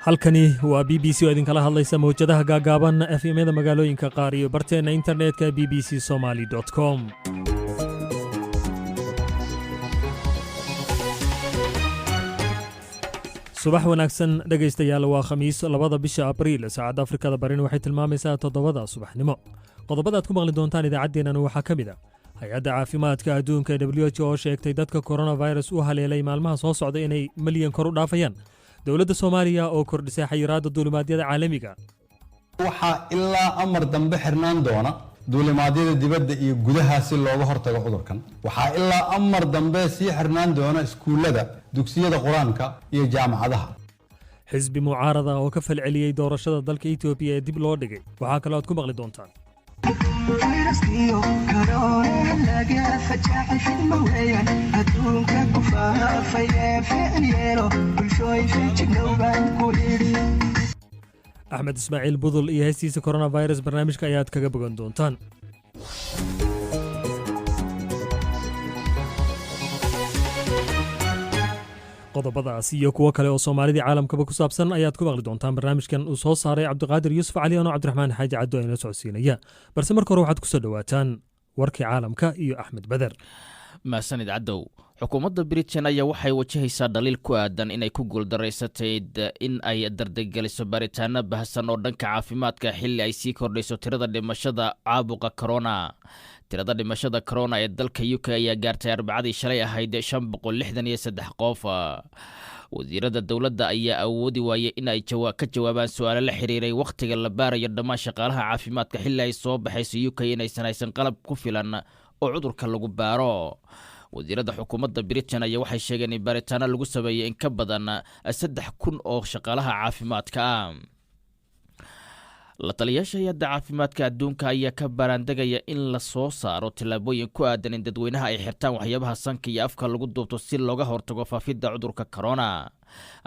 halkani waa BBC oo idinkala hadlaysa mawjadaha gaagaaban FM-yada magaalooyinka qaar iyo barteena internetka bbcsomali.com. subax wanaagsan dhegaystayaal, waa khamiis 2 bisha Abriil. saacadda Afrikada Barin waxay tilmaamaysaa 7 subaxnimo. qodobada aad ku maqli doontaan idaacaddeenana waxaa ka mid ah hay-adda caafimaadka adduunka WHO oo sheegtay dadka coronavirus u haleelay maalmaha soo socda inay milyan kor u dhaafayaan. dowladda Soomaaliya oo kordhisay xayiraadda duulimaadyada caalamiga. waxaa ilaa amar dambe xirnaan doona duulimaadyada dibadda iyo gudaha si looga hortago cudurkan. waxaa ilaa amar dambe sii xirnaan doona iskuullada, dugsiyada qur-aanka iyo jaamacadaha. xisbi mucaarada oo ka falceliyey doorashada dalka Itoobiya ee dib loo dhigay. waxaa kaloo aad ku maqli doontaan Axmed Ismaaciil Budul iyo heestiisa coronavirus. barnaamijka ayaad kaga bogan doontaan. qodobadaas iyo kuwo kale oo Soomaalida caalamkaba ku saabsan ayaad ku maqli doontaan barnaamijkan uu soo saaray Cabdiqaadir Yuusuf Cali oo Cabdiraxmaan Xaaji Caddo ayna socodsiinaya. balse marka hore waxaad ku soo dhawaataan warkii caalamka iyo Axmed Badar. maasanid Caddow. xukuumadda Britain ayaa waxay wajahaysaa dhaliil ku aadan inay ku guuldareysatay in ay dardegeliso baaritaano baahsan oo dhanka caafimaadka xilli ay sii kordhayso tirada dhimashada caabuqa corona. tirada dhimashada corona ee dalka UK ayaa gaartay Arbacadii shalay ahayd 563 qof. wasiirada dowladda ayaa awoodi waayay in ay ka jawaabaan su'aalo la xiriiray wakhtiga la baarayo dhammaan shaqaalaha caafimaadka xilli ay soo baxayso UK inaysan haysan qalab ku filan oo cudurka lagu baaro. wasiirada xukuumadda Britain ayaa waxay sheegeen in baaritaano lagu sameeyay in ka badan 3,000 oo shaqaalaha caafimaadka ah. la taliyaasha hay'adda caafimaadka adduunka ayaa ka baaraandegaya in la soo saaro tillaabooyin ku aadan in dadweynaha ay xirtaan waxyaabaha sanka iyo afka lagu duubto si looga hortago faafidda cudurka corona.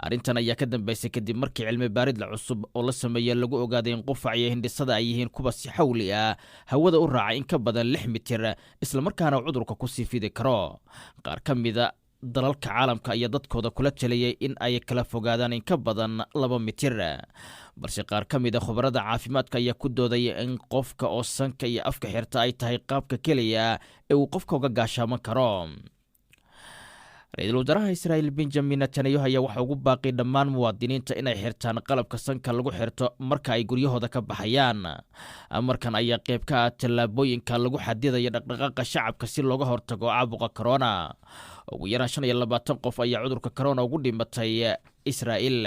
arrintan ayaa ka dambeysay kadib markii cilmi baarid cusub oo la sameeyay lagu ogaaday in qufac iyo hindhisada ay yihiin kuwa si xawli ah hawada u raacay in ka badan 6 mitir islamarkaana cudurka ku sii fidi karo. qaar ka mida dalalka caalamka ayaa dadkooda kula taliyay in ay kala fogaadaan in ka badan 2 mitir. balse qaar ka mid a khubarada caafimaadka ayaa ku doodaya in qofka oo sanka iyo afka xirta ay tahay qaabka keliya ee uu qofka uga gaashaaman karo. ra-iisul wasaaraha Israa'iil Benjamin Netanyahu ayaa waxa ugu baaqay dhammaan muwaadiniinta inay xirtaan qalabka sanka lagu xirto marka ay guryahooda ka baxayaan. amarkan ayaa qayb ka ah tallaabooyinka lagu xadidayo dhaqdhaqaaqa shacabka si looga hortago caabuqa corona. ugu yaraan 25 qof ayaa cudurka corona ugu dhimatay Israa'iil.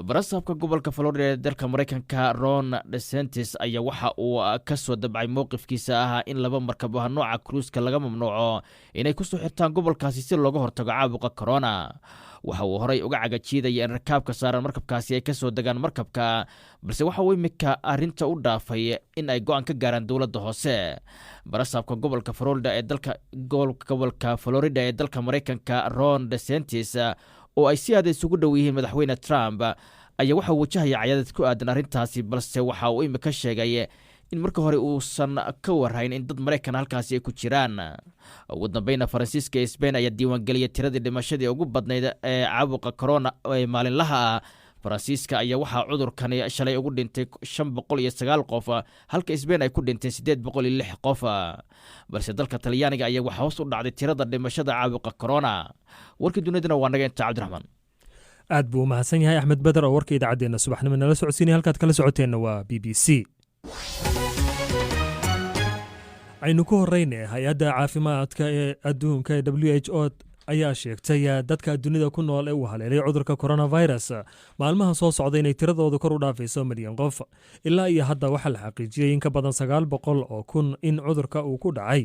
barasaabka gobolka Florida ee dalka Mareykanka Ron DeSantis ayaa waxa uu ka soo dabcay mowqifkiisa ah in 2 markab oo nooca cruise-ka laga mamnuuco inay ku soo xirtaan gobolkaasi si looga hortago caabuqa corona. waxa uu horay uga cagajiidaya in rakaabka saaran markabkaasi ay ka soo degaan markabka, balse waxa uu imika arrinta u dhaafay in ay go'aan ka gaaraan dowladda hoose. barasaabka gobolka Florida ee dalka Mareykanka Ron DeSantis oo ay si aad isugu dhow yihiin madaxweyne Trump ayaa waxa uu wajahaya cadaadis ku aadan arrintaasi, balse waxa uu imika sheegay in marka hore uusan ka warhayn in dad Mareykan halkaasi ay ku jiraan. ugu dambayna Faransiiska iyo Spain ayaa diiwaangeliyay tiradii dhimashadii ugu badnayd ee caabuqa corona ee maalinlaha ah. Faransiiska ayaa waxaa cudurkani shalay ugu dhintay 509 qof, halka Spain ay ku dhintay 806 qof. balse dalka Talyaaniga ayaa waxa hoos u dhacday tirada dhimashada caabuqa corona. warkii dunidana waa naga inta Cabdiraxmaan. aad buu mahadsan yahay Axmed Badar oo warka idaacadeena subaxnimo nala socodsiinay. halkaad kala socoteenna waa BBC. aynu ku horreynay hay-adda caafimaadka ee adduunka ee WHO ayaa sheegtay dadka dunida ku nool ee uu haleelay cudurka coronavirus maalmaha soo socda inay tiradooda kor u dhaafayso milyan qof. ilaa iyo hadda waxaa la xaqiijiyey in ka badan 900,000 in cudurka uu ku dhacay,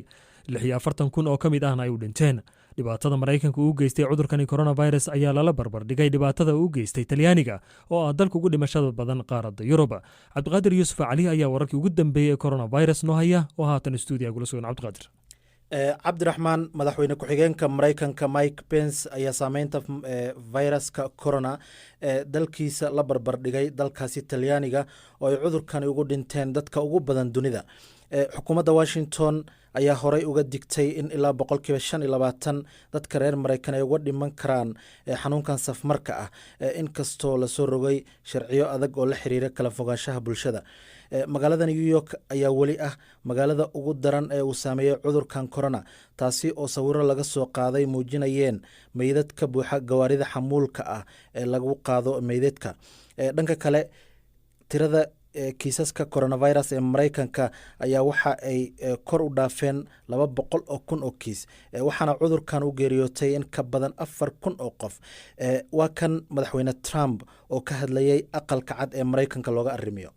46,000 oo ka mid ahna ay u dhinteen. dhibaatada Mareykanka uu geystay cudurkani coronavirus ayaa lala barbar dhigay dhibaatada uu geystay Talyaaniga oo ah dalka ugu dhimashada badan qaaradda Yurub. Cabdiqaadir Yuusuf Cali ayaa wararkii ugu dambeeyay coronavirus noo haya oo haatan stuudiga gula sugan. Cabdiqaadir. cabdiraxmaan, madaxweyne ku-xigeenka Mareykanka Mike Pence ayaa saameynta viruska corona dalkiisa la barbar dhigay dalkaasi Talyaaniga oo ay cudurkani ugu dhinteen dadka ugu badan dunida. xukuumadda Washington ayaa horey uga digtay in ilaa 25% dadka reer Mareykan ay uga dhiman karaan xanuunkan safmarka ah inkastoo la soo rogay sharciyo adag oo la xiriira kala fogaanshaha bulshada. magaalada New York ayaa weli ah magaalada ugu daran ee uu saameeyay cudurkan corona, taasi oo sawiro laga soo qaaday muujinayeen meydad ka buuxa gawaarida xamuulka ah ee lagu qaado meydadka. dhanka kale, tirada kiisaska coronavirus ee Mareykanka ayaa waxa ay kor u dhaafeen 200,000 oo kiis, waxaana cudurkan u geeriyootay in ka badan 4,000 oo qof. waa kan madaxweyne Trump oo ka hadlayay aqalka cad ee Mareykanka looga arrimiyo.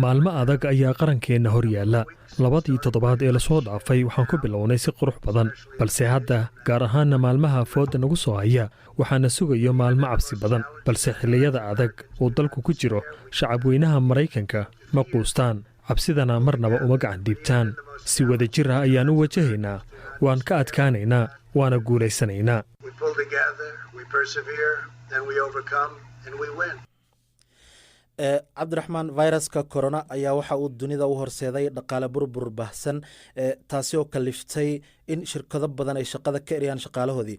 maalmo adag ayaa qarankeenna hor yaalla. 2 toddobaad ee lasoo dhaafay waxaan ku bilownay si qurux badan, balse hadda gaar ahaanna maalmaha fooda nagu soo haya waxaana sugayo maalmo cabsi badan. balse xilliyada adag uu dalku ku jiro, shacab weynaha Mareykanka ma quustaan, cabsidana marnaba uma gacan dhiibtaan. si wada jir ah ayaan u wajahaynaa, waan ka adkaanaynaa, waana guulaysanaynaa. cabdiraxmaan, viruska corona ayaa waxa uu dunida u horseeday dhaqaale burbur baahsan, taasi oo kaliftay in shirkado badan ay shaqada ka eriyaan shaqaalahoodii.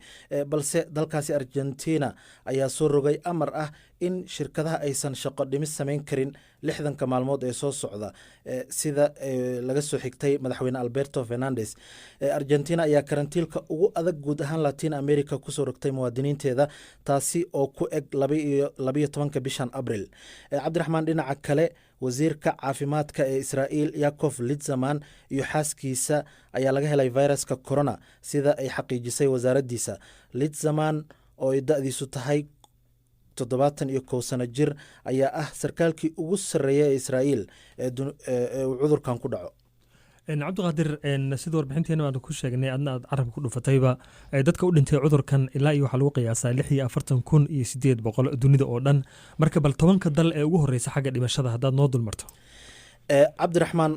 balse dalkaasi Argentina ayaa soo rogay amar ah in shirkadaha aysan shaqo dhimis samayn karin 60 maalmood ee soo socda, sida laga soo xigtay madaxweyne Alberto Fernandez. Argentina ayaa karantiilka ugu adag guud ahaan Latin America kusoo rogtay muwaadiniinteeda, taasi oo ku eg 12 bishan Abril. cabdiraxmaan, dhinaca kale, wasiirka caafimaadka ee Israa'iil Yaakov Litzman iyo xaaskiisa ayaa laga helay viruska corona, sida ay xaqiijisay wasaaraddiisa. Litzman oo ay da'diisu tahay 71 sano jir ayaa ah sarkaalkii ugu sarreeya ee Israa'iil ee uu cudurkan ku dhaco. cabdiqaadir, sida warbixinteena aanu ku sheegnay, adna aad carabka ku dhufatayba, dadka u dhintay cudurkan ilaa iyo waxaa lagu qiyaasaa 46,800 dunida oo dhan. marka bal 10 dal ee ugu horeysa xagga dhimashada haddaad noo dulmarto. cabdiraxmaan,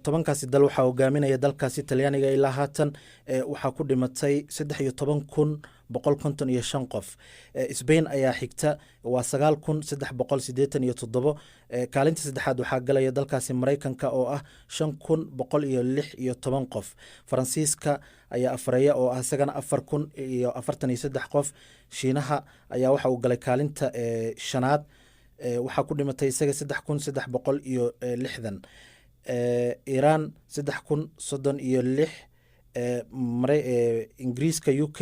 10kaasi dal waxaa hogaaminaya dalkaasi Talyaaniga. ilaa haatan waxaa ku dhimatay 13,155 qof. Spain ayaa xigta, waa 9,387. kaalinta saddexaad waxaa galaya dalkaasi Mareykanka oo ah 5,116 qof. Faransiiska ayaa afareeya oo ah isagana 4,043 qof. Shiinaha ayaa waxa uu galay kaalinta shanaad, waxaa ku dhimatay isaga 3,360. Iran 3,036. Ingiriiska UK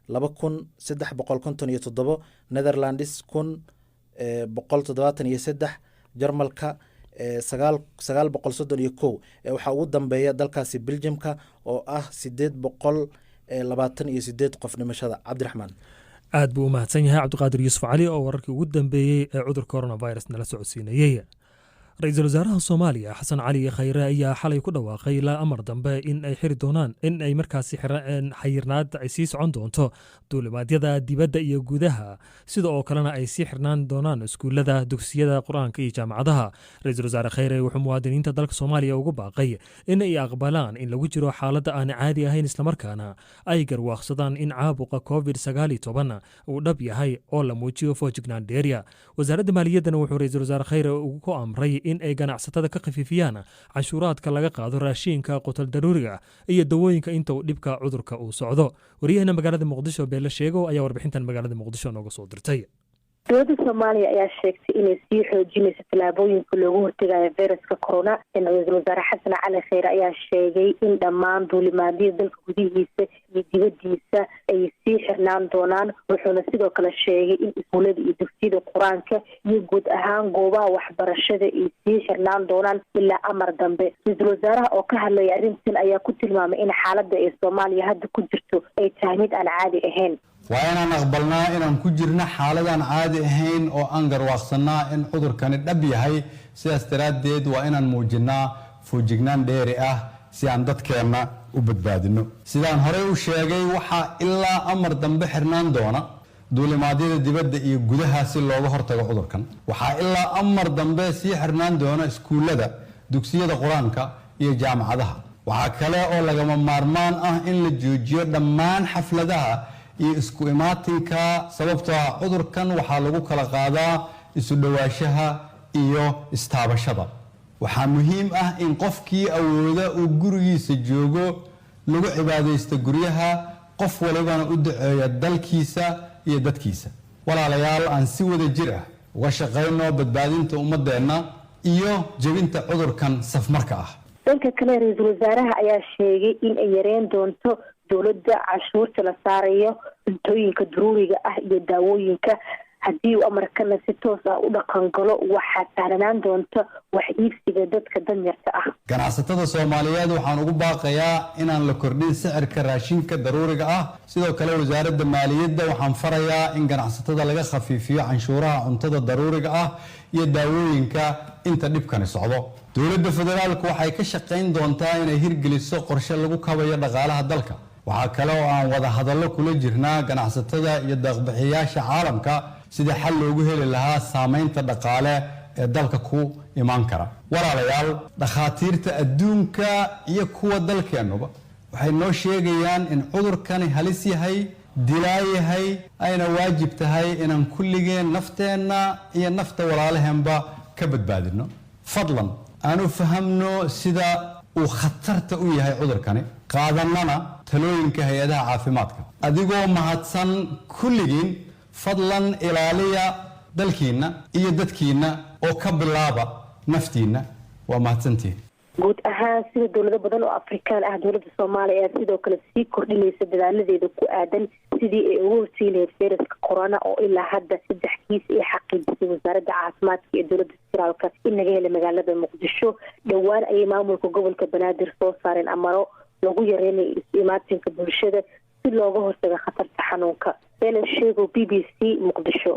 2,357. Netherlands 1,173. Jarmalka 931. waxaa ugu dambeeya dalkaasi Belgiumka oo ah 828 qof dhimashada. cabdiraxmaan, aad buu u mahadsan yahay cabdiqaadir yuusuf cali oo wararkii ugu dambeeyey ee cudurka coronavirus nala socodsiinayey. ra-iisul wasaaraha Soomaaliya Xasan Cali Khayre ayaa xalay ku dhawaaqay ilaa amar dambe in ay xiri doonaan, in ay markaasi xayirnaad ay sii socon doonto duulimaadyada dibadda iyo gudaha, sida oo kalena ay sii xirnaan doonaan iskuullada, dugsiyada qur-aanka iyo jaamacadaha. ra-iisul wasaare Khayre wuxuu muwaadiniinta dalka Soomaaliya ugu baaqay in ay aqbalaan in lagu jiro xaaladda aan caadi ahayn, islamarkaana ay garwaaqsadaan in caabuqa COVID-19 uu dhab yahay oo la muujiyo foojignaan dheeriya. wasaaradda maaliyaddana wuxuu ra-iisul wasaare Khayre ku amray in ay ganacsatada ka khafiifiyaan canshuuraadka laga qaado raashinka, qutal daruuriga iyo dawooyinka inta uu dhibka cudurka uu socdo. wariyaheenna magaalada Muqdisho Beela Sheego ayaa warbixintan magaalada Muqdisho nooga soo dirtay. dowladda Soomaaliya ayaa sheegtay inay sii xoojinayso tallaabooyinka loogu hortagayo viruska corona. ra-iisul wasaare Xasan Cali Khayre ayaa sheegay in dhammaan duulimaadyada dalka gudihiisa iyo dibaddiisa ay sii xirnaan doonaan. wuxuuna sidoo kale sheegay in iskuullada iyo dugsiyada qur-aanka iyo guud ahaan goobaha waxbarashada ay sii xirnaan doonaan ilaa amar dambe. ra-iisul wasaaraha oo ka hadlaya arrintan ayaa ku tilmaamay in xaaladda ee Soomaaliya hadda ku jirto ay tahay mid aan caadi ahayn. waa inaan aqbalnaa inaan ku jirna xaaladaan caadi ahayn oo aan garwaaqsanaa in cudurkani dhab yahay. sidaas daraaddeed waa inaan muujinnaa foojignaan dheeri ah si aan dadkeenna u badbaadino. sidaan horey u sheegay, waxaa ilaa amar dambe xirnaan doona duulimaadyada dibadda iyo gudaha si looga hortago cudurkan. waxaa ilaa amar dambe sii xirnaan doona iskuullada, dugsiyada qur-aanka iyo jaamacadaha. waxaa kale oo lagama maarmaan ah in la joojiyo dhammaan xafladaha iyo isku imaatinka, sababtoo ah cudurkan waxaa lagu kala qaadaa isu dhowaanshaha iyo istaabashada. waxaa muhiim ah in qofkii awooda uu gurigiisa joogo lagu cibaadaysto guryaha, qof walibana u duceeya dalkiisa iyo dadkiisa. walaalayaal, aan si wada jir ah uga shaqayno badbaadinta ummadeenna iyo jebinta cudurkan safmarka ah. dhanka kale, ra-iisul wasaaraha ayaa sheegay in ay yareyn doonto dowladda cashuurta la saarayo cuntooyinka daruuriga ah iyo daawooyinka. haddii uu amarkana si toos ah u dhaqan galo, waxaa sahlanaan doonta wax iibsiga dadka danyarta ah. ganacsatada Soomaaliyeed waxaan ugu baaqayaa inaan la kordhin sicirka raashinka daruuriga ah. sidoo kale wasaaradda maaliyadda waxaan farayaa in ganacsatada laga khafiifiyo canshuuraha cuntada daruuriga ah iyo daawooyinka inta dhibkani socdo. dowladda federaalku waxay ka shaqayn doontaa inay hirgeliso qorshe lagu kabayo dhaqaalaha dalka. waxaa kale oo aan wada hadallo kula jirnaa ganacsatada iyo deeq-bixiyaasha caalamka sidii xal loogu heli lahaa saameynta dhaqaale ee dalka ku imaan kara. walaalayaal, dhakhaatiirta adduunka iyo kuwa dalkeennuba waxay noo sheegayaan in cudurkani halis yahay, dilaa yahay, ayna waajib tahay inaan kulligeen nafteenna iyo nafta walaalaheenba ka badbaadino. fadlan aanu fahamno sida uu khatarta u yahay cudurkani, qaadannana talooyinka hay-adaha caafimaadka. adigoo mahadsan kulligiin, fadlan ilaaliya dalkiinna iyo dadkiinna oo ka bilaaba naftiinna. waa mahadsantihin. guud ahaan, sida dowlado badan oo afrikaan ah, dowladda Soomaaliya ayaa sidoo kale sii kordhinaysa dadaaladeeda ku aadan sidii ay ugu hortegi lahayd fayraska corona oo ilaa hadda 3 kiis ay xaqiijisay wasaaradda caafimaadka ee dowladda federaalka in laga helay magaalada Muqdisho. dhowaan ayay maamulka gobolka Banaadir soo saareen amaro lagu yareynayo is-imaatinka bulshada si looga hortago khatarta xanuunka. Bella Sheego, BBC Muqdisho.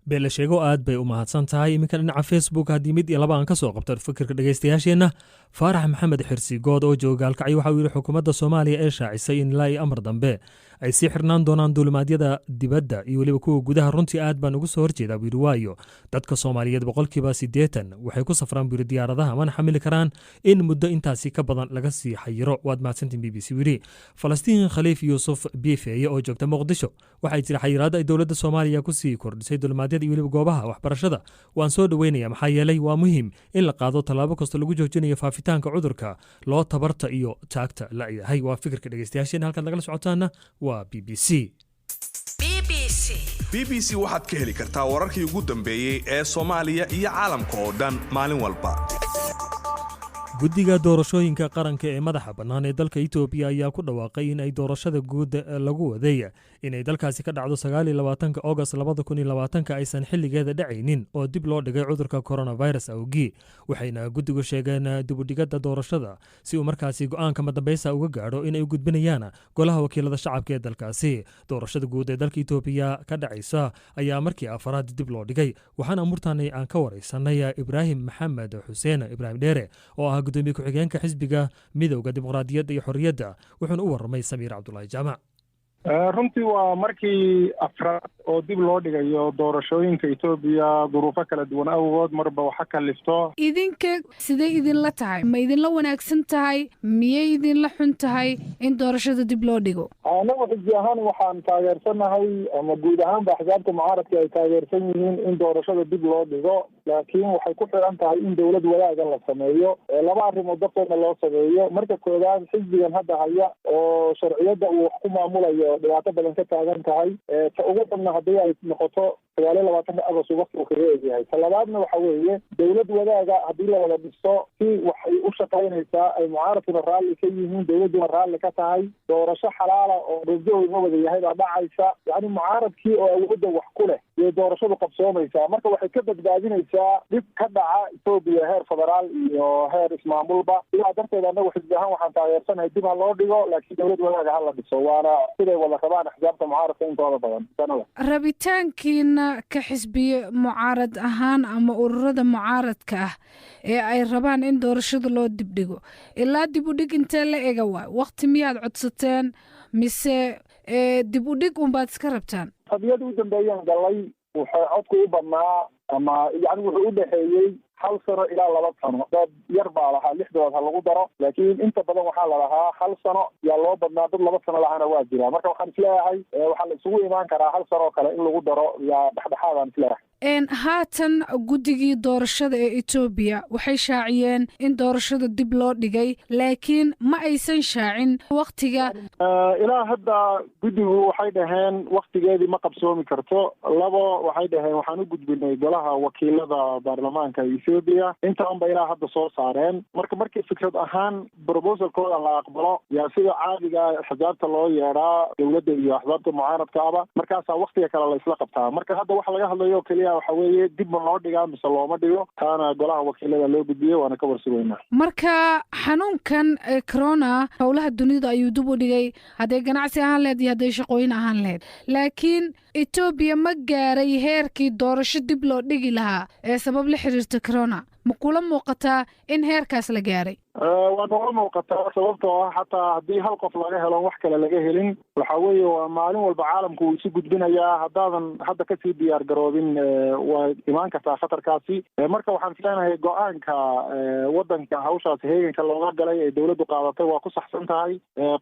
Bella Sheego, aad bay u mahadsan tahay. iminka dhinaca Facebook haddii mid iyo laba aan ka soo qabto fikirka dhegaystayaasheenna. faarax maxamed xirsi good oo jooga Gaalkacyo waxa uu yidhi xukuumadda Soomaaliya ee shaacisay in ilaa amar dambe ay sii xirnaan doonaan duulimaadyada dibadda iyo weliba kuwa gudaha. runtii aad baan ugu soo horjeedaa buu yidhi, waayo dadka Soomaaliyeed 80% waxay ku safraan buu yidhi diyaaradaha, mana xamili karaan in muddo intaasi ka badan laga sii xayiro. waad mahadsantiin BBC. wili Falastiin Khaliif Yuusuf Biifeeye oo joogta Muqdisho waxay jira xayiraadda ay dowladda Soomaaliya ku sii kordhisay duulimaadyada iyo weliba goobaha waxbarashada. waan soo dhaweynayaa maxaa yeelay waa muhiim in la qaado tallaabo kasta lagu joojinayo faafitaanka cudurka loo tabarta iyo taagta la'yahay. waa fikirka dhegaystayaasheen. halkaad nagala socotaana waa BBC. BBC waxaad ka heli kartaa wararkii ugu dambeeyey ee Soomaaliya iyo caalamka oo dhan maalin walba. guddiga doorashooyinka qaranka ee madaxa bannaan ee dalka Itoobiya ayaa ku dhawaaqay in ay doorashada guud lagu waday inay dalkaasi ka dhacdo 29 August 2020 aysan xilligeeda dhacaynin oo dib loo dhigay cudurka coronavirus awgii. waxayna guddigu sheegeen dib u dhigada doorashada si uu markaasi go'aanka madambeysa uga gaadho in ay gudbinayaan golaha wakiilada shacabka ee dalkaasi. doorashada guud ee dalka Itoobiya ka dhacaysa ayaa markii afraad dib loo dhigay. waxaana murtaanay aan ka wareysanay Ibraahim Maxamed Xuseen Ibraahim Dheere oo ah gudoomiye ku-xigeenka xisbiga midowga dimuqraadiyadda iyo xorriyadda, wuxuuna u warramay Samiir Cabdullaahi Jaamac. runtii waa markii afraad oo dib loo dhigayo doorashooyinka Itoobiya duruufo kala duwan awgood marba waxa kalifto. idinka sidee idinla tahay? ma idinla wanaagsan tahay? miyay idinla xun tahay in doorashada dib loo dhigo? anagu xisbi ahaan waxaan taageersanahay ama guud ahaanba axsaabta mucaaradka ay taageersan yihiin in doorashada dib loo dhigo, laakiin waxay ku xiran tahay in dowlad wadaaga la sameeyo. laba arrimood darteedna loo sameeyo. marka koowaad, xisbigan hadda haya oo sharciyadda uu wax ku maamulayo dhibaato badan ka taagan tahay. ta ugu badna haddii ay noqoto 29 Agost waqti uu kaga egyahay. ta labaadna waxa weeye dowlad wadaaga haddii la wada dhisto si waxay u shaqaynaysaa ay mucaaradkuna raalli ka yihiin, dowladduna raalli ka tahay. doorasho xalaala oo rajooyga wada yahay baa dhacaysa. yacni mucaaradkii oo awoodda wax ku leh iyo doorashadu qabsoomaysaa. marka waxay ka badbaadinaysaa dhib ka dhaca Itoobiya heer federaal iyo heer ismaamulba. sidaa darteed anagu xisbi ahaan waxaan taageersanahay dib ha loo dhigo, laakiin dowlad wadaaga ha la dhiso. waana siday wada rabaan axsaabta mucaaradka intooda badan sanada. rabitaankiina ka xisbiye mucaarad ahaan ama ururada mucaaradka ah ee ay rabaan in doorashada loo dibdhigo, ilaa dib u dhig intee la ega waay? waqti miyaad codsateen mise dib u dhig unbaad iska rabtaan? qadiyada u dambeeyaan galay waxay codku u badnaa ama yani wuxuu u dhexeeyey 1 sano ilaa 2 sano. dad yar baa lahaa 6 bilood ha lagu daro, laakiin inta badan waxaa la lahaa 1 sano yaa loo badnaa. dad 2 sano lahana waa jira. marka waxaan isleeyahay waxaa la isugu imaan karaa 1 sano oo kale in lagu daro yaa dhexdhexaadaan isleeyahay. haatan guddigii doorashada ee Ethiopia waxay shaaciyeen in doorashada dib loo dhigay laakiin ma aysan shaacin waqtiga ilaa hadda guddigu waxay dhaheen waqtigeedii ma qabsoomi karto labo waxay dhaheen waxaan u gudbinay golaha wakiilada baarlamaanka Ethiopia intaan ba ilaa hadda soo saareen markii fikrad ahaan proposalkooda la aqbalo yaa sida caadiga xisaabta loo yeeraa dowladda iyo axsaabta mucaaradka aba markaas waqtiga kale la isla qabtaa marka hadda waxa laga hadlayo kaliya waxa weeye dib ma loo dhigaa mise looma dhigo taana golaha wakiilada loo gudbiyey waana ka warsugaynaa marka xanuunkan corona howlaha dunida ayuu dib u dhigay hadday ganacsi ahaan leed iyo hadday shaqooyin ahaan leed laakiin Ethiopia ma gaaray heerkii doorasho dib loo dhigi lahaa ee sabab la xiriirta corona ma kula muuqataa in heerkaas la gaaray waa noola muuqataa sababtoo ah xataa haddii hal qof laga helo wax kale laga helin waxa weeye waa maalin walba caalamku uu isu gudbinayaa haddaadan hadda kasii diyaar garoobin waa imaan kartaa khatarkaasi marka waxaan filaanahay go-aanka wadanka hawshaas heeganka looga galay ee dowladdu qaadatay waa ku saxsan tahay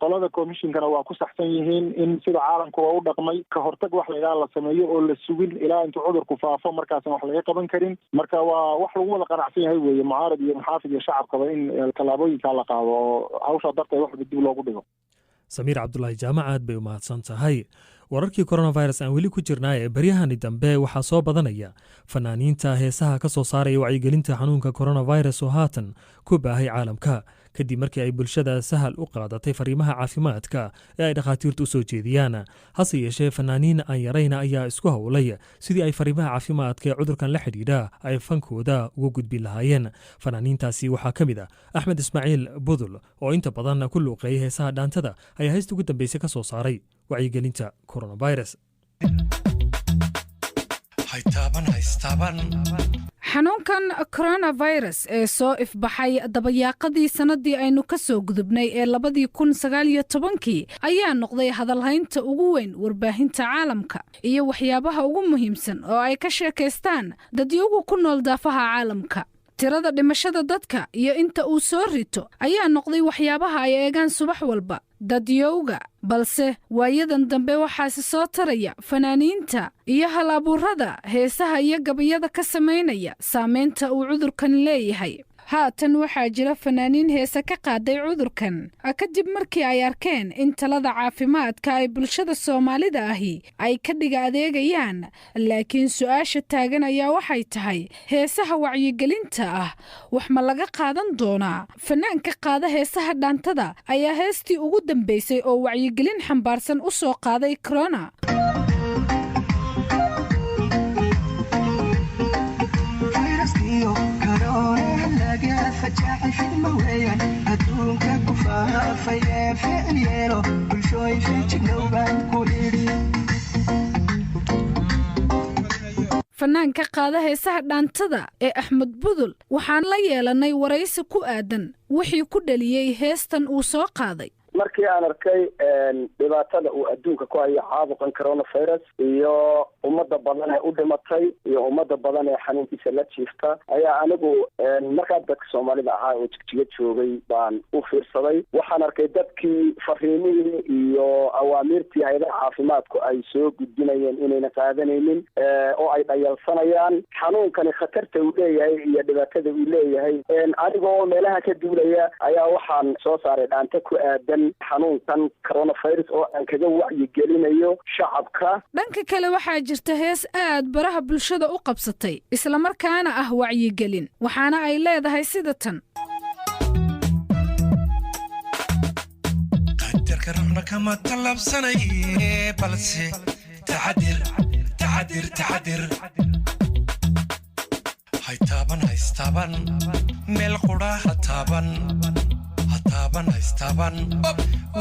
qolada commissionkana waa ku saxsan yihiin in sida caalamkuba u dhaqmay ka hortag wax lagaa la sameeyo oo la sugin ilaa intuu cudurku faafo markaasna wax laga qaban karin marka waa wax lagu wada qanacsan yahay weeye mucaarad iyo muxaafid iyo shacabkaba in tallaabooyinka la qaado oo hawsha darteed wax dib loogu dhigo Samiir Cabdullaahi Jaamac aad bay u mahadsan tahay wararkii coronavirus aan weli ku jirnaa ee baryahani dambe waxaa soo badanaya fanaaniinta heesaha ka soo saaraya wacyigelinta xanuunka coronavirus oo haatan ku baahay caalamka kadib markii ay bulshada sahal u qaadatay fariimaha caafimaadka ee ay dhakhaatiirtu u soo jeediyaan hase yeeshee fanaaniin aan yarayna ayaa isku howlay sidii ay fariimaha caafimaadka ee cudurkan la xidhiidha ay fankooda ugu gudbin lahaayeen fanaaniintaasi waxaa ka mid ah Axmed Ismaaciil Budul oo inta badan ku luuqeeyay heesaha dhaantada ayaa heesta ugu dambeysay ka soo saaray wacyigelinta coronavirus xanuunkan coronavirus ee soo ifbaxay dabayaaqadii sanadii aynu ka soo gudubnay ee 2019 ayaa noqday hadalhaynta ugu weyn warbaahinta caalamka iyo waxyaabaha ugu muhiimsan oo ay ka sheekaystaan dadyogu ku nool daafaha caalamka tirada dhimashada dadka iyo inta uu soo rito ayaa noqday waxyaabaha ay eegaan subax walba dadyowga balse waayadan dambe waxaasi soo taraya fanaaniinta iyo hal-abuurada heesaha iyo gabayada ka samaynaya saameynta uu cudurkan leeyahay haatan waxaa jira fanaaniin heese ka qaaday cudurkan kadib markii ay arkeen in talada caafimaadka ay bulshada Soomaalida ahi ay ka dhiga adeegayaan laakiin su'aasha taagan ayaa waxay tahay heesaha wacyigelinta ah wax ma laga qaadan doonaa fanaanka qaada heesaha dhaantada ayaa heestii ugu dambeysay oo wacyigelin xambaarsan u soo qaaday corona fanaanka qaada heesaha dhaantada ee Axmed Budul waxaan la yeelanay waraysi ku aadan wixii ku dhaliyay heestan uu soo qaaday markii aan arkay dhibaatada uu adduunka ku hayo caabuqan coronavirus iyo ummadda badan ee u dhimatay iyo ummadda badan ee xanuunkiisa la jiifta ayaa anigu markaa dadka Soomaalida ahaa oo jigjiga joogay baan u fiirsaday waxaan arkay dadkii fariimihii iyo awaamirtii hay'adaha caafimaadku ay soo gudbinayeen inayna qaadanaynin oo ay dhayalsanayaan xanuunkani khatarta uu leeyahay iyo dhibaatada uu leeyahay anigoo meelaha ka duulaya ayaa waxaan soo saaray dhaanta ku aadan xanuunkan coronavirus oo aan kaga wacyigelinayo shacabka dhanka kale waxaa jirta hees aad baraha bulshada u qabsatay isla markaana ah wacyigelin waxaana ay leedahay sida tan qadarka ruuxna kama talabsanay balse taxadir haytaaban meel qura hataaban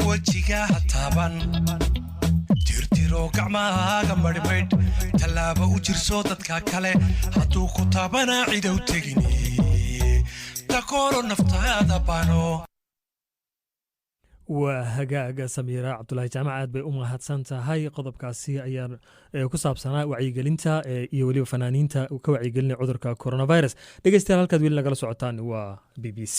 wajiga hataaban tirtiro gacmahaaga marmaydh tallaaba u jirso dadka kale hadduu ku taabanaa cidow tegin takooro naftaada baano waa hagaaga Samiira Cabdullaahi Jaamac aad bay u mahadsan tahay qodobkaasi ayaan ku saabsanaa wacyigelinta iyo waliba fanaaniinta ka wacyigelinaya cudurka coronavirus dhegeystayaal halkaad weli nagala socotaan waa BBC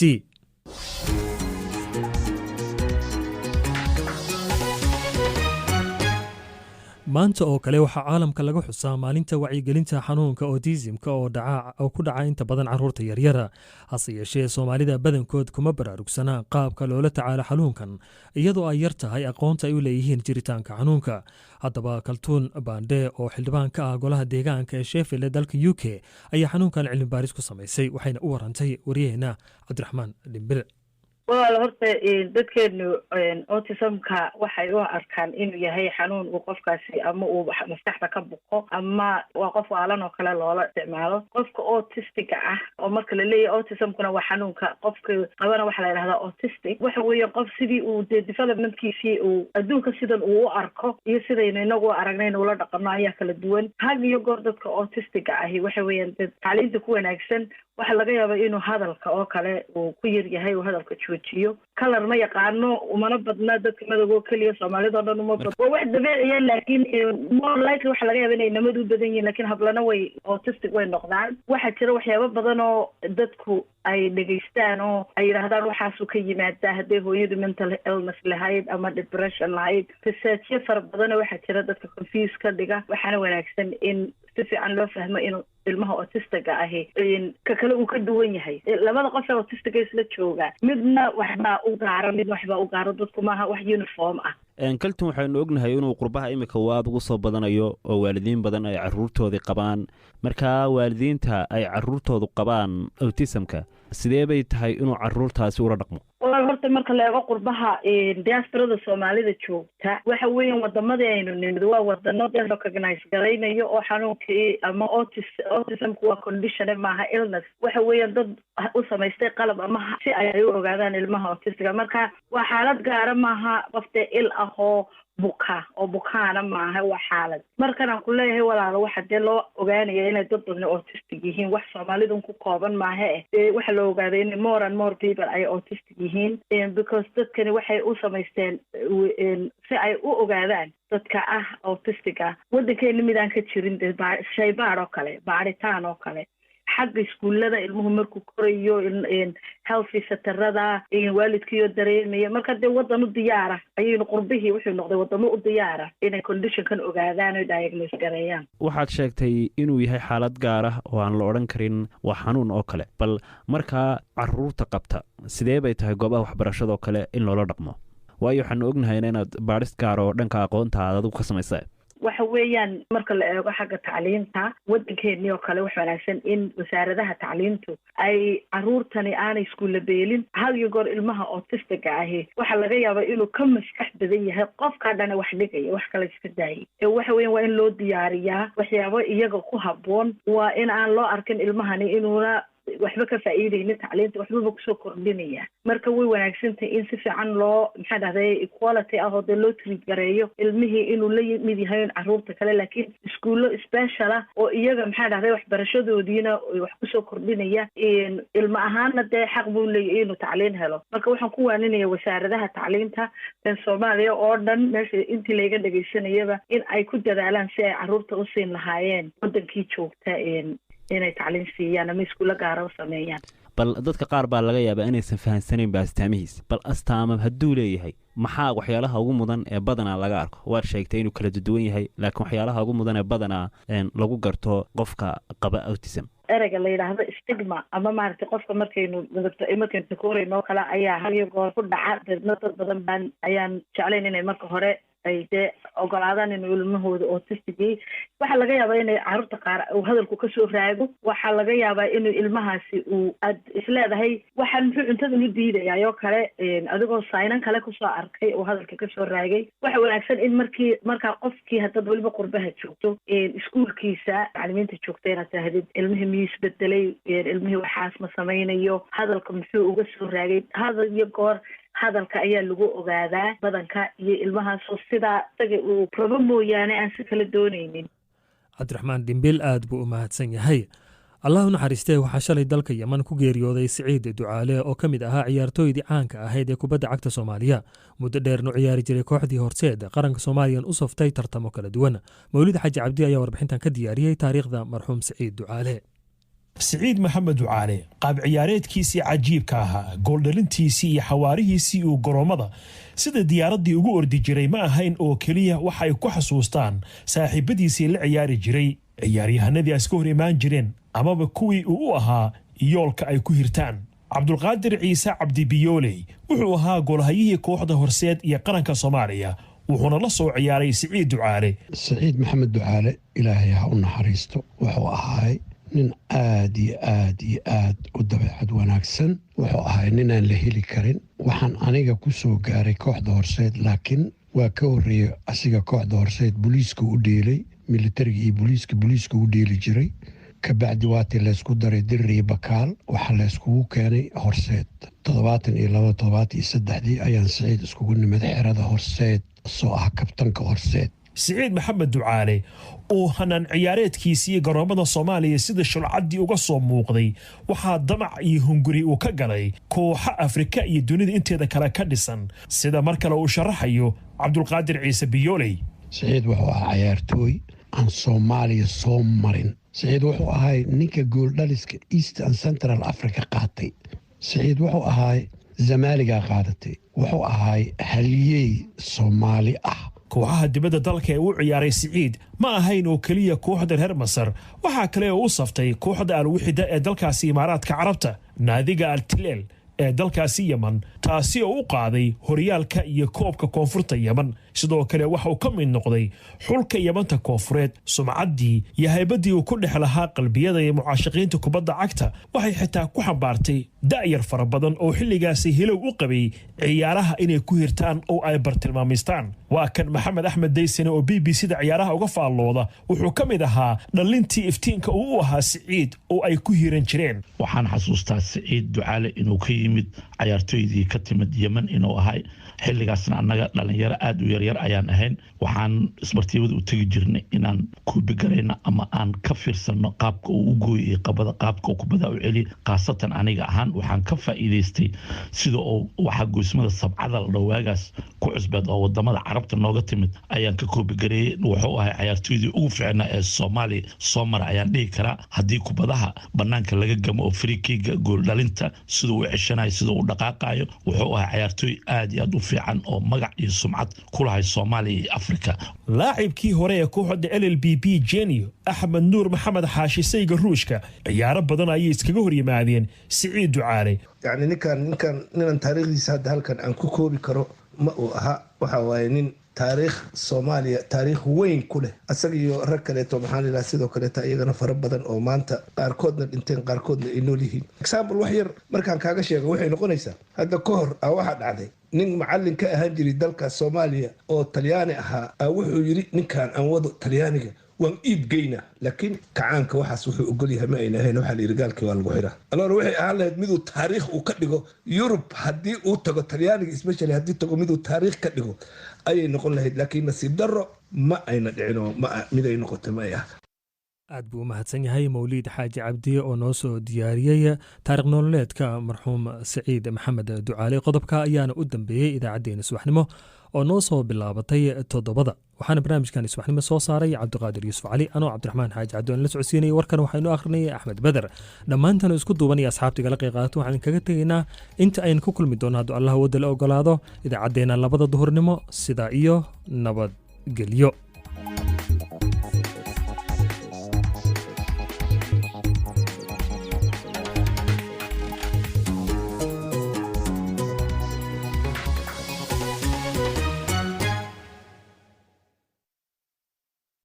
maanta oo kale waxaa caalamka laga xusaa maalinta wacyigelinta xanuunka autismka oo ku dhaca inta badan carruurta yaryara. hase yeeshee soomaalida badankood kuma baraarugsana qaabka loola tacaalo xanuunkan iyadoo ay yar tahay aqoonta ay u leeyihiin jiritaanka xanuunka. haddaba kaltuun baandhe oo xildhibaan ka ah golaha deegaanka ee Sheffield ee dalka UK ayaa xanuunkan cilmi baaris ku samaysay, waxayna u warantay waryaheena Cabdiraxmaan Dhimbil. walaal horta dadkeenu autismka waxay u arkaan inuu yahay xanuun uu qofkaasi ama uu maskaxda ka buko ama waa qof waalan oo kale loola isticmaalo. qofka autistiga ah oo marka la leeyahay autismkuna waa xanuunka qofka qabana waxa la yidhahdaa autistic. waxa weeye qof sidii uu developmentkiisii uu adduunka sidan uu u arko iyo sidaynu inagu aragnay inuu la dhaqano ayaa kala duwan. had iyo goor dadka autistiga ahi waxa weeyaan dad tacliinta ku wanaagsan waxa laga yaabaa inuu hadalka oo kale uu ku yar yahay uu hadalka joojiyo. kalar ma yaqaano umana badna dadka madowga keliya soomaalida oo dhan uma badna. waa wax dabeeciya laakiin more likely waxa laga yaabaa inay namadu badan yihiin laakiin hablana way autistic way noqdaan. waxaa jira waxyaabo badan oo dadku ay dhegaystaan oo ay yidhaahdaan waxaasuu ka yimaadaa hadday hooyadu mental illness lahayd ama depression lahayd. researchyo fara badanoo waxaa jira dadka confuse ka dhiga. waxaana wanaagsan in si fiican loo fahmo inuu ilmaha autistiga ahi ka kale uu ka duwan yahay. labada qof ee autistiga isla jooga midna waxbaa u gaara midna waxbaa u gaaro. dadku maaha wax uniform ah. kaltun waxaynu ognahay inuu qurbaha imika uu aada ugu soo badanayo oo waalidiin badan ay carruurtoodii qabaan. markaa waalidiinta ay carruurtoodu qabaan autismka sidee bay tahay inuu carruurtaasi ula dhaqmo? walaal horta marka la eego qurbaha diasporada soomaalida joogta waxa weeyaan wadamadii aynu nimid waa wadano dee recognize garaynayo oo xanuunkii ama autismku waa condition maaha illness. waxa weeyaan dad u samaystay qalab ama si ay u ogaadaan ilmaha autistiga. marka waa xaalad gaara maaha qoftee il ah oo bukaana maaha. waa xaalad. markan aan ku leeyahay walaalo waxa dee loo ogaanaya inay dad badan autistic yihiin. wax soomaalidun ku kooban maaha waxa loo ogaaday in more and more people ay autistic yihiin because dadkani waxay u samaysteen si ay u ogaadaan dadka ah autistica. waddankeena mid aan ka jirin shaybaar oo kale baaritaan oo kale xagga iskuullada ilmuhu markuu korayo health visitorada waalidkiioo dareemaya. marka dee wadan u diyaara ayaynu qurbihii wuxuu noqday wadamo u diyaara inay conditionkan ogaadaan oo diagnose gareeyaan. waxaad sheegtay inuu yahay xaalad gaar ah oo aan la odhan karin waa xanuun oo kale. bal markaa carruurta qabta sidee bay tahay goobaha waxbarashada oo kale in loola dhaqmo? waayo waxaanu ognahay inaad baadhis gaar oo dhanka aqoonta aad adigu ka samaysa. waxa weeyaan marka la eego xagga tacliinta waddankeennii oo kale wax wanaagsan in wasaaradaha tacliintu ay carruurtani aanay iskuulla beelin. had iyo goor ilmaha autistiga ahi waxaa laga yaabaa inuu ka maskax badan yahay qofkaa dhana wax dhigaya wax kale iska daayay. waxa weeyaan waa in loo diyaariyaa waxyaabo iyaga ku habboon. waa in aan loo arkin ilmahani inuuna waxba ka faa'iidaynin tacliinta waxbaba kusoo kordhinaya. marka way wanaagsantahay in si fiican loo maxaa dhahday equality ah oo dee loo treat gareeyo ilmihii inuu la mid yahay carruurta kale laakiin iskuullo special ah oo iyaga maxaa dhahday waxbarashadoodiina wax kusoo kordhinaya. ilma ahaanna dee xaq buu leeyahay inuu tacliin helo. marka waxaan ku waaninaya wasaaradaha tacliinta soomaaliya oo dhan meesha intii layga dhegaysanayaba in ay ku dadaalaan si ay carruurta u siin lahaayeen waddankii joogta inay tacliin siiyaan ama iskuulla gaara u sameeyaan. bal dadka qaar baa laga yaabaa inaysan fahansanayn ba astaamihiisa. bal astaama hadduu leeyahay maxaa waxyaalaha ugu mudan ee badanaa laga arko? waad sheegtay inuu kala duwan yahay laakiin waxyaalaha ugu mudan ee badanaa lagu garto qofka qaba autism. ereyga la yidhaahdo stigma ama maaragtay qofka markaynu takoorayno kale ayaa hal iyo goor ku dhaca. dadna dad badan ayaan jeclayn inay marka hore ay dee ogolaadaan inuu ilmahooda autistigii. waxaa laga yaabaa inay carruurta qaar uu hadalku kasoo raago. waxaa laga yaabaa inuu ilmahaasi uu aad isleedahay waxaan muxuu cuntadan u diidayaayoo kale adigoo saynan kale kusoo arkay oo hadalka kasoo raagay. waxa wanaagsan in markaa qofkii haddaad weliba qurbaha joogto iskuulkiisa macalimiinta joogta inaad tahdid ilmihii miyuu isbedelay, ilmihii waxaas ma samaynayo, hadalka muxuu uga soo raagay. hadal iyo goor hadalka ayaa lagu ogaadaa badanka iyo ilmahaasoo sidaa isaga uu rabo mooyaane aan si kala doonaynin. Cabdiraxmaan Dhimbil aad buu u mahadsan yahay. allah u naxariistee waxaa shalay dalka Yemen ku geeriyooday Siciid Ducaale oo ka mid ahaa ciyaartooydii caanka ahayd ee kubadda cagta Soomaaliya. muddo dheerna u ciyaari jiray kooxdii horseed qaranka Soomaaliyan u saftay tartamo kala duwan. Mawlid Xaji Cabdi ayaa warbixintan ka diyaariyey taariikhda marxuum Siciid Ducaale. siciid maxamed ducaale qaab ciyaareedkiisii cajiibka ahaa gooldhalintiisii iyo xawaarihiisii uu garoommada sida diyaaraddii ugu ordi jiray ma ahayn oo keliya waxa ay ku xasuustaan saaxiibadiisii la ciyaari jiray ciyaaryahanadii ay iska hor imaan jireen amaba kuwii uu u ahaa yoolka ay ku hirtaan cabdulqaadir ciise cabdi biyooley wuxuu ahaa goolhayihii kooxda horseed iyo qaranka soomaaliya wuxuuna la soo ciyaaray siciid ducaale siciid maxamed ducaale ilaahay ha u naxariisto wuxuu ahaay nin aad iyo aad iyo aad u dabeecad wanaagsan wuxuu ahaay ninaan la heli karin waxaan aniga ku soo gaaray kooxda horseed laakiin waa ka horreeyey asiga kooxda horseed booliiska u dheelay militariga iyo booliiska u dheeli jiray kabacdi waatii laysku daray dirir iyo bakaal waxaa layskugu keenay horseed 72 ayaan siciid iskugu nimid xerada horseed soo ah kabtanka horseed siciid maxamed ducaale oo hanaan ciyaareedkiisii garoommada soomaaliya sida shulcaddii uga soo muuqday waxaa damac iyo hunguri uu ka galay kooxo afrika iyo dunida inteeda kale ka dhisan sida mar kale uu sharaxayo cabdulqaadir ciise biyooley siciid wuxuu ahaa cayaartooy aan soomaaliya soo marin siciid wuxuu ahay ninka gooldhaliska east and central africa qaatay siciid wuxuu ahay zamaaligaa qaadatay wuxuu ahay haliyey soomaali ah kooxaha dibadda dalka ee u ciyaaray siciid ma ahayn oo keliya kooxda reer masar waxaa kale oo u saftay kooxda alwixida ee dalkaasi imaaraadka carabta naadiga altileel ee dalkaasi yeman taasi oo u qaaday horyaalka iyo koobka koonfurta yeman sidoo kale waxa uu ka mid noqday xulka yemanta koonfureed sumcaddii iyo haybaddii uu ku dhex lahaa qalbiyada iyo mucaashaqiinta kubadda cagta waxay xitaa ku xambaartay da'yar fara badan oo xilligaasi hilow u qabay ciyaaraha inay ku hirtaan oo ay bartilmaamaystaan waa kan maxamed axmed daysane oo b b c da ciyaaraha uga faallooda wuxuu ka mid ahaa dhallintii iftiinka uu u ahaa siciid oo ay ku hiran jireen waxaan xasuustaa siciid ducaale inuu ka yimid cayaartooydii ka timid yeman inuu ahay xilligaasna annaga dhalinyaro aad u yaryar ayaan ahayn waxaan isbartiibada u tegi jirnay inaan kuubigarayno ama aan ka fiirsanno qaabka uu u gooyay qabada qaabka uu kubada u celi khaasatan aniga ahaan waxaan ka faa'iidaystay sida uu waxa goysmada sabcada la dhawaagaas ku cusbeed oo wadamada carabta nooga timid ayaan ka kuubigareeyay wuxuu ahay cayaartooydii ugu fiicnaa ee Soomaaliya soo mara ayaan dhihi karaa haddii kubadaha banaanka laga gamo oo free kick gool dhalinta sida uu ceshanayo sida uu dhaqaaqayo wuxuu ahay cayaartooy aad iyo aad u fiican oo magac iyo sumcad ku lahay Soomaaliya iyo Afrika laacibkii hore ee kooxda LLBB Genio Axmed Nuur Maxamed Xaashi Sayga Ruushka ciyaaro badan ayay iskaga hor yimaadeen Siciid Ducaale yani ninkan taariikhdiisa hadda halkan aan ku koobi karo ma uu aha waxa waaye nin taariikh Soomaaliya taariikh weyn ku leh asaga iyo rag kale to maxaan ilaa sidoo kale iyagana fara badan oo maanta qaarkoodna dhinteen qaarkoodna ay nool yihiin example wax yar markaan kaaga sheego waxay noqonaysaa hadda ka hor waxa dhacday nin macallin ka ahaan jiray dalka Soomaaliya oo Talyaani ahaa wuxuu yiri ninkan aan wado Talyaaniga waan iib geyna laakiin kacaanka waxaas wuxuu ogol yahay ma ayna ahayn waxa la irgaalkii waa lagu xiraa alors waxay ahaan lahayd miduu taariikh uu ka dhigo Europe haddii uu tago Talyaaniga especially haddii tago miduu taariikh ka dhigo ayay noqon lahayd laakiin nasiib darro ma ayna dhicino ma mid ay noqotay ma ah aad buu mahadsan yahay Mawliid Xaaji Cabdi oo noo soo diyaariyay taariikh nololeedka marxuum Siciid Maxamed Ducaale qodobka ayaana u dambeeyay idaacadeena subaxnimo oo noo soo bilaabatay 7 waxaana barnaamijkan subaxnimo soo saaray Cabdiqaadir Yuusuf Cali anoo Cabdiraxmaan Xaaji Cabdi oo la socodsiinay warkan waxaynu akhrinay Axmed Badar dhammaantan isku duuban iyo asxaabtiga la qeybqaato waxaan kaga tageynaa inta aynu ku kulmi doono haddii Allah wada la ogolaado idaacadeena 2 duhurnimo sida iyo nabad gelyo